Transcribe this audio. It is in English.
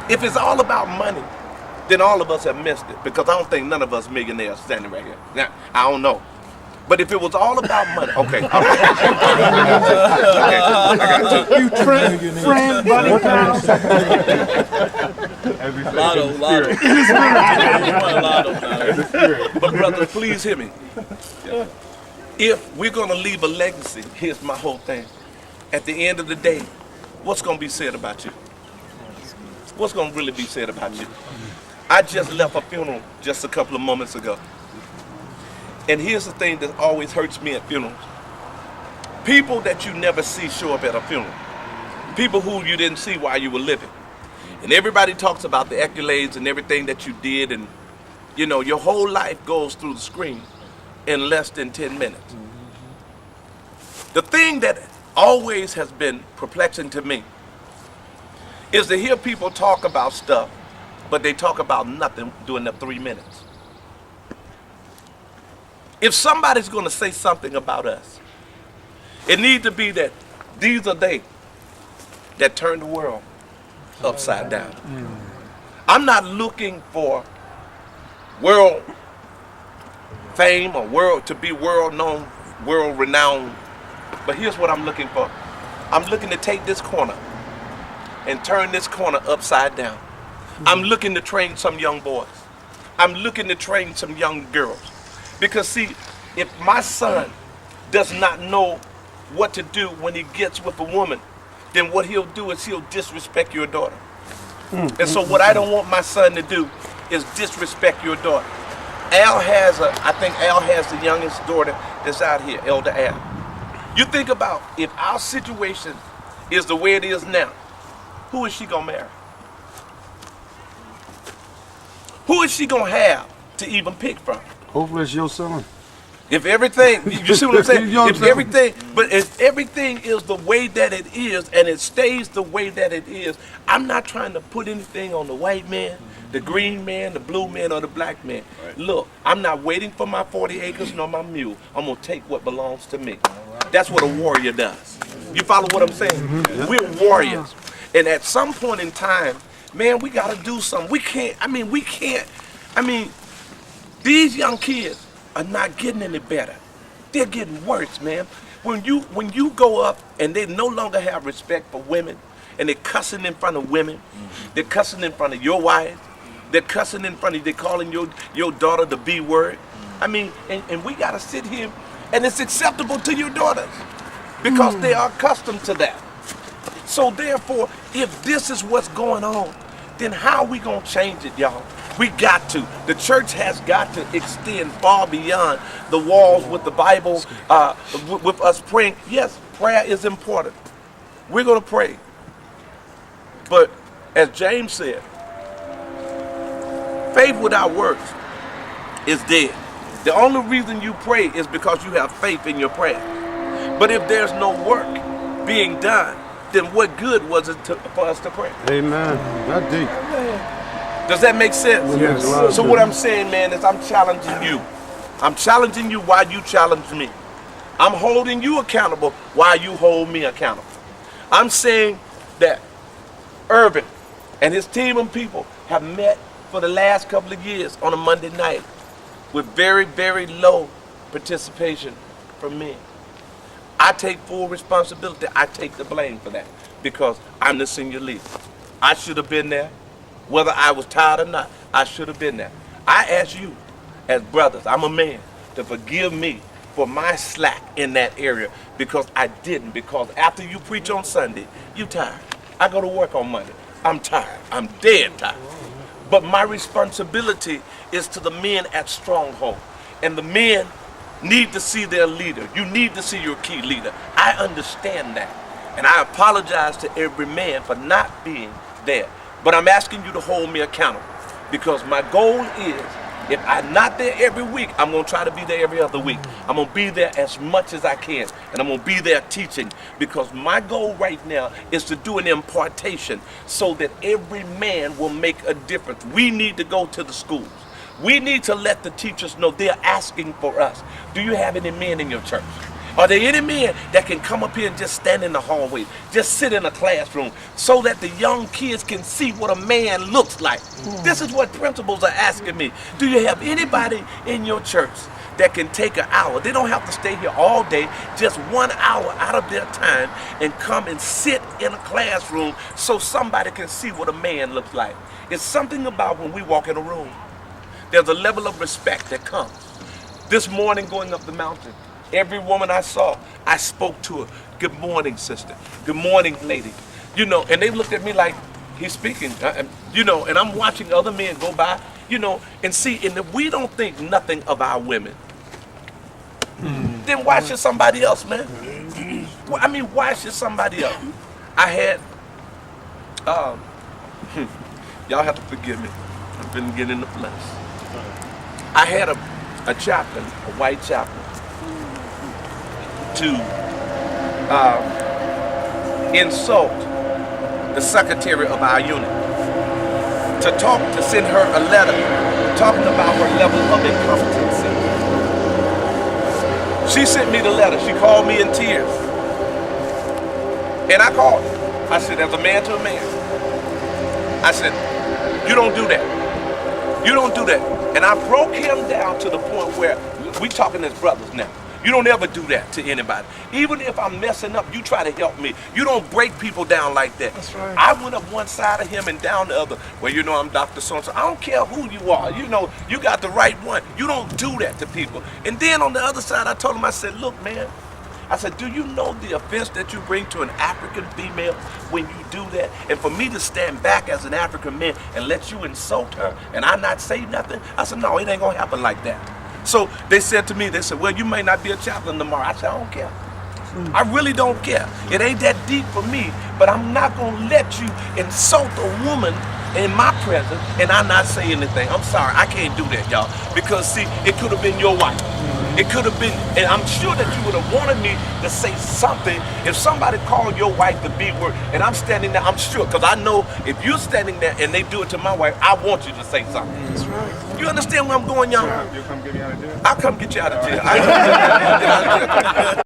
If it's all about money, then all of us have missed it, because I don't think none of us millionaires standing right here. Now, I don't know. But if it was all about money, okay. Okay, I got you. You friend, buddy. Lotto. But brothers, please hear me. If we're going to leave a legacy, here's my whole thing. At the end of the day, what's going to be said about you? What's going to really be said about you? I just left a funeral just a couple of moments ago. And here's the thing that always hurts me at funerals. People that you never see show up at a funeral. People who you didn't see while you were living. And everybody talks about the accolades and everything that you did, and you know, your whole life goes through the screen in less than 10 minutes. The thing that always has been perplexing to me is to hear people talk about stuff, but they talk about nothing during the 3 minutes. If somebody's going to say something about us, it needs to be that these are they that turned the world upside down. I'm not looking for world fame or to be world known, world renowned, but here's what I'm looking for. I'm looking to take this corner and turn this corner upside down. I'm looking to train some young boys. I'm looking to train some young girls. Because see, if my son does not know what to do when he gets with a woman, then what he'll do is he'll disrespect your daughter. And so what I don't want my son to do is disrespect your daughter. I think Al has the youngest daughter that's out here, Elder Al. You think about if our situation is the way it is now, who is she gonna marry? Who is she gonna have to even pick from? Hopefully it's your son. If everything, you see what I'm saying? You know what I'm saying? If everything is the way that it is and it stays the way that it is, I'm not trying to put anything on the white man, the green man, the blue man, or the black man. Right. Look, I'm not waiting for my 40 acres nor my mule. I'm gonna take what belongs to me. That's what a warrior does. You follow what I'm saying? Mm-hmm. We're warriors. And at some point in time, man, we gotta do something. These young kids are not getting any better. They're getting worse, man. When you go up and they no longer have respect for women, and they're cussing in front of women, they're cussing in front of your wife, they're cussing in front of, they're calling your daughter the B word. And we gotta sit here, and it's acceptable to your daughters because they are accustomed to that. So therefore, if this is what's going on, then how are we gonna change it, y'all? We got to. The church has got to extend far beyond the walls with the Bible, with us praying. Yes, prayer is important. We're going to pray. But as James said, faith without works is dead. The only reason you pray is because you have faith in your prayer. But if there's no work being done, then what good was it for us to pray? Amen. That's deep. Does that make sense? Yes. So what I'm saying, man, is I'm challenging you. I'm challenging you while you challenge me. I'm holding you accountable while you hold me accountable. I'm saying that Irvin and his team of people have met for the last couple of years on a Monday night with very, very low participation from me. I take full responsibility. I take the blame for that because I'm the senior leader. I should have been there. Whether I was tired or not, I should have been there. I ask you, as brothers, I'm a man, to forgive me for my slack in that area because I didn't. Because after you preach on Sunday, you tired. I go to work on Monday. I'm tired. I'm dead tired. But my responsibility is to the men at Stronghold. And the men need to see their leader. You need to see your key leader. I understand that. And I apologize to every man for not being there. But I'm asking you to hold me accountable because my goal is, if I'm not there every week, I'm going to try to be there every other week. I'm going to be there as much as I can, and I'm going to be there teaching because my goal right now is to do an impartation so that every man will make a difference. We need to go to the schools. We need to let the teachers know they're asking for us. Do you have any men in your church? Are there any men that can come up here and just stand in the hallway, just sit in a classroom so that the young kids can see what a man looks like? This is what principals are asking me. Do you have anybody in your church that can take an hour? They don't have to stay here all day, just 1 hour out of their time and come and sit in a classroom so somebody can see what a man looks like. It's something about when we walk in a room. There's a level of respect that comes. This morning going up the mountain, every woman I saw, I spoke to her. Good morning, sister. Good morning, lady. You know, and they looked at me like, he's speaking. You know, and I'm watching other men go by, you know, and see, and if we don't think nothing of our women, then why should somebody else, man? Well, I mean, why should somebody else? I had, y'all have to forgive me. I've been getting in the flesh. I had a chaplain, a white chaplain, to insult the secretary of our unit, to send her a letter talking about her level of incompetency. She sent me the letter. She called me in tears. And I called her. I said, as a man to a man, I said, you don't do that. You don't do that. And I broke him down to the point where we talking as brothers now. You don't ever do that to anybody. Even if I'm messing up, you try to help me. You don't break people down like that. That's right. I went up one side of him and down the other. Well, you know, I'm Dr. So-and-so. I don't care who you are. You know, you got the right one. You don't do that to people. And then on the other side, I told him, I said, look, man, I said, do you know the offense that you bring to an African female when you do that? And for me to stand back as an African man and let you insult her and I not say nothing? I said, no, it ain't gonna happen like that. So they said to me, they said, well, you may not be a chaplain tomorrow. I said, I don't care. I really don't care. It ain't that deep for me, but I'm not gonna let you insult a woman in my presence and I not say anything. I'm sorry, I can't do that, y'all. Because see, it could have been your wife. It could have been, and I'm sure that you would have wanted me to say something if somebody called your wife the B word and I'm standing there, I'm sure, because I know if you're standing there and they do it to my wife, I want you to say something. That's right. You understand where I'm going, y'all? You'll come get me out of jail? I'll come get you out of jail.